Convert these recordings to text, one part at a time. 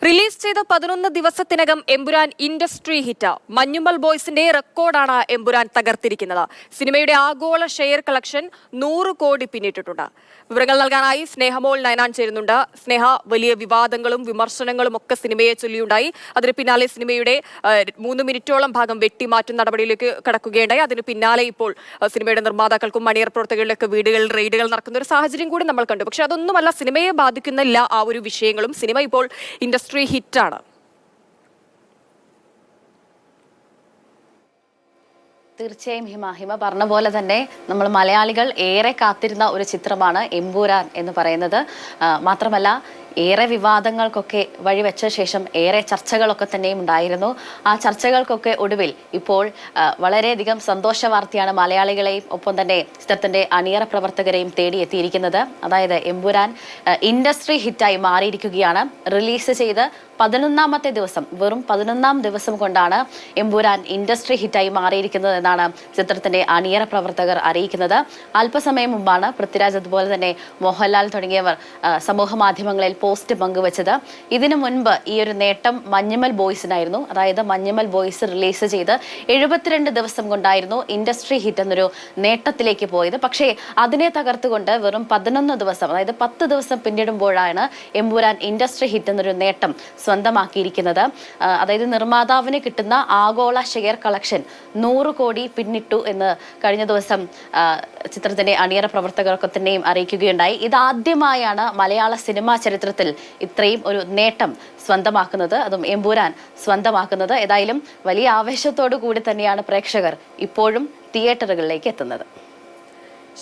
Release ചെയ്ത 11 ദിവസത്തിനകം Empuraan industry hit. Manjummel ബോയ്സിന്റെ റെക്കോർഡാണ് എമ്പുരാൻ തകർത്തിരിക്കുന്നത്. സിനിമയുടെ ആഗോള ഷെയർ കളക്ഷൻ 100 കോടി പിന്നിട്ടിട്ടുണ്ട്. വിവരങ്ങൾ നൽകാനായി സ്നേഹമോൾ നയനാൻ ചേരുന്നുണ്ട്. സ്നേഹ, വലിയ വിവാദങ്ങളും വിമർശനങ്ങളും ഒക്കെ സിനിമയെ ചൊല്ലിയുണ്ടായി. അതിന് പിന്നാലെ സിനിമയുടെ 3 മിനിറ്റോളം ഭാഗം വെട്ടിമാറ്റും നടപടിയിലേക്ക് കടക്കുകയുണ്ടായി. അതിന് പിന്നാലെ ഇപ്പോൾ സിനിമയുടെ നിർമ്മാതാക്കൾക്കും മണിയർ പ്രവർത്തകരുടെയൊക്കെ വീടുകളിൽ റെയ്ഡുകൾ നടക്കുന്ന ഒരു സാഹചര്യം കൂടി നമ്മൾ കണ്ടു. പക്ഷെ അതൊന്നുമല്ല സിനിമയെ ബാധിക്കുന്നില്ല ആ ഒരു വിഷയങ്ങളും. സിനിമ ഇപ്പോൾ ഇൻഡസ്ട്രി ഹിറ്റാണ്. തീർച്ചയായും ഹിമ പറഞ്ഞ പോലെ തന്നെ നമ്മൾ മലയാളികൾ ഏറെ കാത്തിരുന്ന ഒരു ചിത്രമാണ് എമ്പുരാൻ എന്ന് പറയുന്നത്. മാത്രമല്ല ഏറെ വിവാദങ്ങൾക്കൊക്കെ വഴിവെച്ച ശേഷം ഏറെ ചർച്ചകളൊക്കെ തന്നെയും ഉണ്ടായിരുന്നു. ആ ചർച്ചകൾക്കൊക്കെ ഒടുവിൽ ഇപ്പോൾ വളരെയധികം സന്തോഷ വാർത്തയാണ് മലയാളികളെയും ഒപ്പം തന്നെ ചിത്രത്തിന്റെ അണിയറ പ്രവർത്തകരെയും തേടിയെത്തിയിരിക്കുന്നത്. അതായത് എമ്പുരാൻ ഇൻഡസ്ട്രി ഹിറ്റായി മാറിയിരിക്കുകയാണ്. റിലീസ് ചെയ്ത് 11ാമത്തെ ദിവസം, വെറും 11ാം ദിവസം കൊണ്ടാണ് എമ്പുരാൻ ഇൻഡസ്ട്രി ഹിറ്റായി മാറിയിരിക്കുന്നത് എന്നാണ് ചിത്രത്തിന്റെ അണിയറ പ്രവർത്തകർ അറിയിക്കുന്നത്. അല്പസമയം മുമ്പാണ് പൃഥ്വിരാജ് അതുപോലെ തന്നെ മോഹൻലാൽ തുടങ്ങിയവർ സമൂഹ മാധ്യമങ്ങളിൽ പോസ്റ്റ് പങ്കുവച്ചത്. ഇതിനു മുൻപ് ഈ ഒരു നേട്ടം മഞ്ഞുമൽ ബോയ്സിനായിരുന്നു. അതായത് മഞ്ഞുമൽ ബോയ്സ് റിലീസ് ചെയ്ത് 72 ദിവസം കൊണ്ടായിരുന്നു ഇൻഡസ്ട്രി ഹിറ്റ് എന്നൊരു നേട്ടത്തിലേക്ക് പോയത്. പക്ഷേ അതിനെ തകർത്തുകൊണ്ട് വെറും 11 ദിവസം, അതായത് 10 ദിവസം പിന്നിടുമ്പോഴാണ് എമ്പുരാൻ ഇൻഡസ്ട്രി ഹിറ്റ് എന്നൊരു നേട്ടം സ്വന്തമാക്കിയിരിക്കുന്നത്. അതായത് നിർമ്മാതാവിന് കിട്ടുന്ന ആഗോള ഷെയർ കളക്ഷൻ 100 കോടി പിന്നിട്ടു എന്ന് കഴിഞ്ഞ ദിവസം ചിത്രത്തിന്റെ അണിയറ പ്രവർത്തകർക്ക് തന്നെയും അറിയിക്കുകയുണ്ടായി. ഇതാദ്യമായാണ് മലയാള സിനിമാ ചരിത്രത്തിൽ ഇത്രയും ഒരു നേട്ടം സ്വന്തമാക്കുന്നത്, അതും എമ്പുരാൻ സ്വന്തമാക്കുന്നത്. ഏതായാലും വലിയ ആവേശത്തോടു കൂടി തന്നെയാണ് പ്രേക്ഷകർ ഇപ്പോഴും തിയേറ്ററുകളിലേക്ക് എത്തുന്നത്.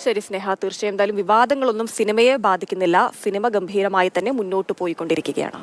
ശരി സ്നേഹ, തീർച്ചയായും എന്തായാലും വിവാദങ്ങളൊന്നും സിനിമയെ ബാധിക്കുന്നില്ല. സിനിമ ഗംഭീരമായി തന്നെ മുന്നോട്ട് പോയിക്കൊണ്ടിരിക്കുകയാണ്.